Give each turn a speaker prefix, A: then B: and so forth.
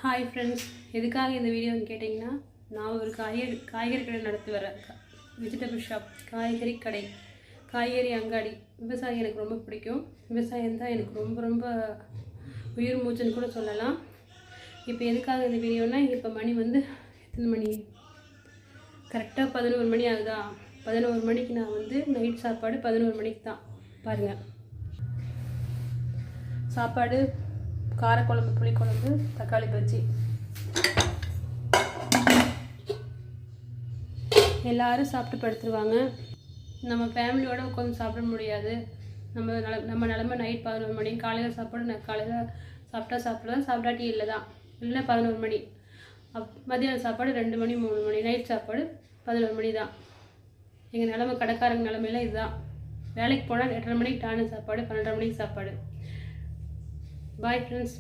A: Hi friends, எதுக்காக இந்த வீடியோன்னு கேட்டிங்கன்னா, நான் ஒரு காய்கறி கடை நடத்தி வரேன். வெஜிடபிள் ஷாப், காய்கறி கடை, காய்கறி அங்காடி. விவசாயம் எனக்கு ரொம்ப பிடிக்கும். விவசாயம் தான் எனக்கு ரொம்ப ரொம்ப உயிர் மூச்சுன்னு கூட சொல்லலாம். இப்போ எதுக்காக இந்த வீடியோனா, இப்போ மணி வந்து எத்தனை மணி? கரெக்டாக 11 மணி ஆகுதா? 11 மணிக்கு நான் வந்து நைட் சாப்பாடு 11 மணிக்கு தான். பாருங்கள், சாப்பாடு காரக்குழம்பு, புளிக்குழம்பு, தக்காளி பஜ்ஜி. எல்லோரும் சாப்பிட்டு படுத்துருவாங்க. நம்ம ஃபேமிலியோடு உட்காந்து சாப்பிட முடியாது. நம்ம நிலமை நைட் 11 மணி. காலையில் சாப்பாடு காலையில் சாப்பிடலாம், சாப்பிடாட்டி இல்லை தான். இல்லை 11 மணி. மதியானம் சாப்பாடு 2 மணி 3 மணி. நைட் சாப்பாடு 11 மணி தான். எங்கள் நிலமை, கடைக்காரங்க நிலமையில இதுதான். வேலைக்கு போனால் 8:30 மணிக்கு டானு சாப்பாடு, 12:30 மணிக்கு சாப்பாடு. Bye friends.